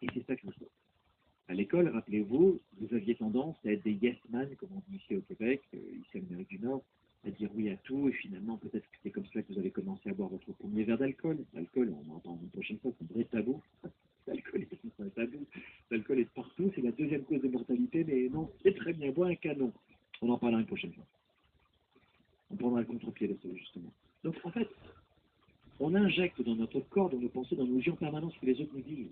Et c'est ça que nous sommes. À l'école, rappelez-vous, vous aviez tendance à être des yes man, comme on dit ici au Québec, ici en Amérique du Nord, à dire oui à tout, et finalement, peut-être que c'est comme ça que vous avez commencé à boire votre premier verre d'alcool. L'alcool, on en entend une prochaine fois, c'est un vrai tabou. L'alcool est un tabou. L'alcool est partout, c'est la deuxième cause de mortalité, mais non, c'est très bien, bois un canon. On en parlera une prochaine fois. On prendra le contre-pied de ça, justement. Donc, en fait, on injecte dans notre corps, dans nos pensées, dans nos yeux en permanence ce que les autres nous disent.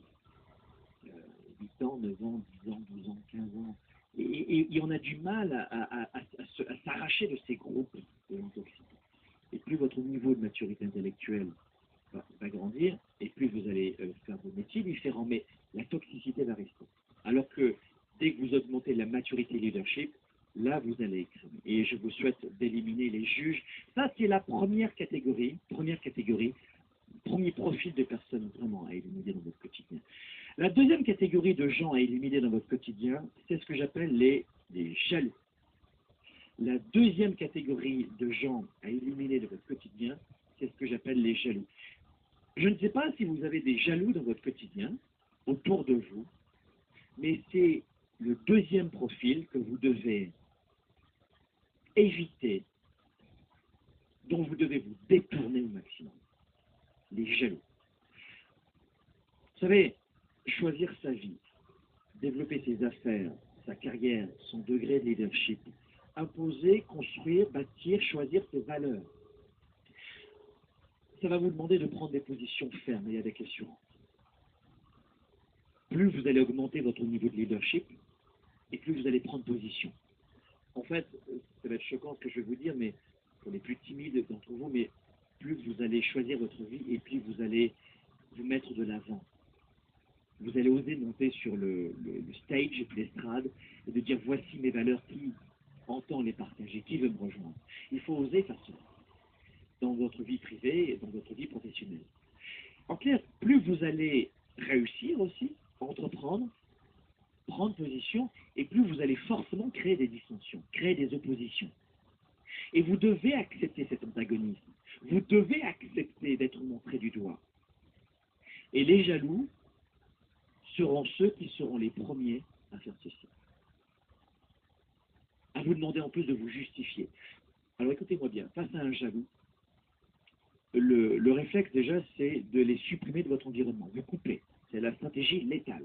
8 ans, 9 ans, 10 ans, 12 ans, 15 ans. Et on a du mal à s'arracher de ces groupes de l'antoxicité. Et plus votre niveau de maturité intellectuelle va grandir, et plus vous allez faire vos métiers différents, mais la toxicité va rester. Alors que dès que vous augmentez la maturité leadership, là vous allez écrire. Et je vous souhaite d'éliminer les juges. Ça, c'est la première catégorie, premier profil de personnes vraiment à éliminer dans votre quotidien. La deuxième catégorie de gens à éliminer dans votre quotidien, c'est ce que j'appelle les jaloux. La deuxième catégorie de gens à éliminer de votre quotidien, c'est ce que j'appelle les jaloux. Je ne sais pas si vous avez des jaloux dans votre quotidien, autour de vous, mais c'est le deuxième profil que vous devez éviter, dont vous devez vous détourner au maximum. Les jaloux. Vous savez, choisir sa vie, développer ses affaires, sa carrière, son degré de leadership, imposer, construire, bâtir, choisir ses valeurs. Ça va vous demander de prendre des positions fermes et avec assurance. Plus vous allez augmenter votre niveau de leadership, et plus vous allez prendre position. En fait, ça va être choquant ce que je vais vous dire, mais pour les plus timides d'entre vous, mais plus vous allez choisir votre vie, et plus vous allez vous mettre de l'avant. Vous allez oser monter sur le stage, l'estrade, et de dire voici mes valeurs, qui entend les partager, qui veut me rejoindre. Il faut oser faire cela dans votre vie privée et dans votre vie professionnelle. En clair, plus vous allez réussir aussi, entreprendre, prendre position, et plus vous allez forcément créer des dissensions, créer des oppositions. Et vous devez accepter cet antagonisme. Vous devez accepter d'être montré du doigt. Et les jaloux seront ceux qui seront les premiers à faire ceci. À vous demander en plus de vous justifier. Alors écoutez-moi bien, face à un jaloux, le réflexe déjà, c'est de les supprimer de votre environnement. Vous coupez. C'est la stratégie létale.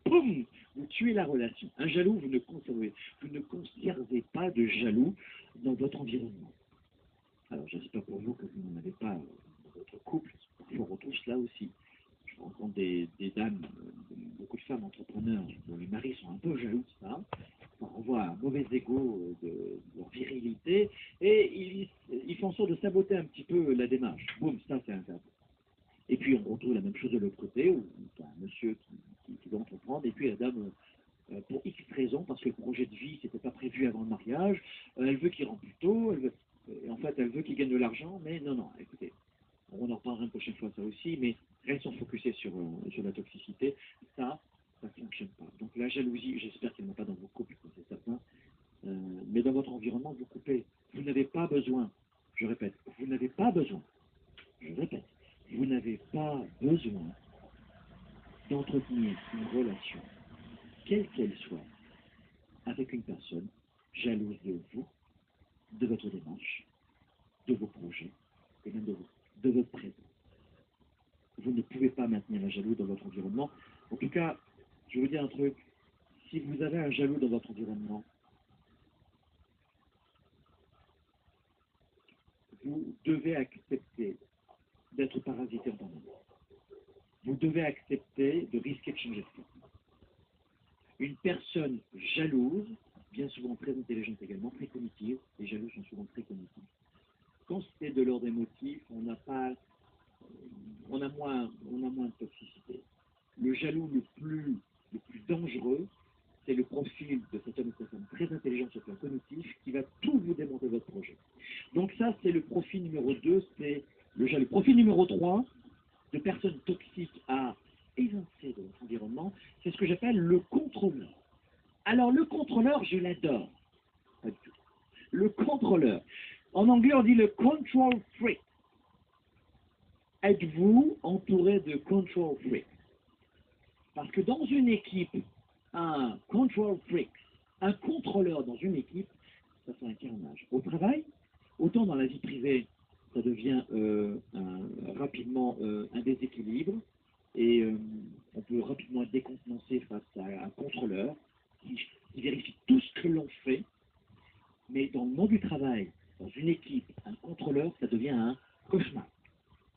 Poum! Vous tuez la relation. Un jaloux, vous ne conservez pas de jaloux dans votre environnement. Alors, je ne sais pas pour vous que vous n'en avez pas dans votre couple. Parfois, on retrouve cela aussi. Je rencontre des dames, beaucoup de femmes entrepreneurs dont les maris sont un peu jaloux de ça. On voit un mauvais égo de leur virilité et ils font en sorte de saboter un petit peu la démarche. Boum, ça c'est interdit. Et puis on retrouve la même chose de l'autre côté, où il y a un monsieur qui doit entreprendre, et puis la dame, pour X raisons, parce que le projet de vie, c'était pas prévu avant le mariage, elle veut qu'il rentre plus tôt, en fait elle veut qu'il gagne de l'argent, mais non, écoutez, on en reparlera une prochaine fois ça aussi, mais restons focusés sur la toxicité, ça ne fonctionne pas. Donc la jalousie, j'espère qu'elle n'est pas dans vos couples, c'est certain, mais dans votre environnement, vous coupez. Vous n'avez pas besoin, je répète, vous n'avez pas besoin, je répète, vous n'avez pas besoin d'entretenir une relation, quelle qu'elle soit, avec une personne jalouse de vous, de votre démarche, de vos projets, et même de votre présent. Vous ne pouvez pas maintenir un jaloux dans votre environnement. En tout cas, je vais vous dire un truc, si vous avez un jaloux dans votre environnement, vous devez accepter d'être parasité en vous. Vous devez accepter de risquer de changer de forme. Une personne jalouse, bien souvent très intelligente également, très cognitive, les jaloux sont souvent très cognitifs. Quand c'est de l'ordre émotif, on a moins de toxicité. Le jaloux le plus dangereux, c'est le profil de cet homme ou cette femme très intelligent sur le plan cognitif qui va tout vous démonter votre projet. Donc ça, c'est le profil numéro 2, c'est le jaloux. Profil numéro 3, de personnes toxiques à évincer de votre environnement, c'est ce que j'appelle le contrôleur. Alors le contrôleur, je l'adore. Pas du tout. Le contrôleur. En anglais, on dit le control freak. Êtes-vous entouré de control freaks? Parce que dans une équipe, un control freak, un contrôleur dans une équipe, ça fait un carnage. Au travail, autant dans la vie privée, ça devient rapidement un déséquilibre et on peut rapidement être décontenancé face à un contrôleur qui vérifie tout ce que l'on fait. Mais dans le monde du travail, dans une équipe, un contrôleur, ça devient un cauchemar.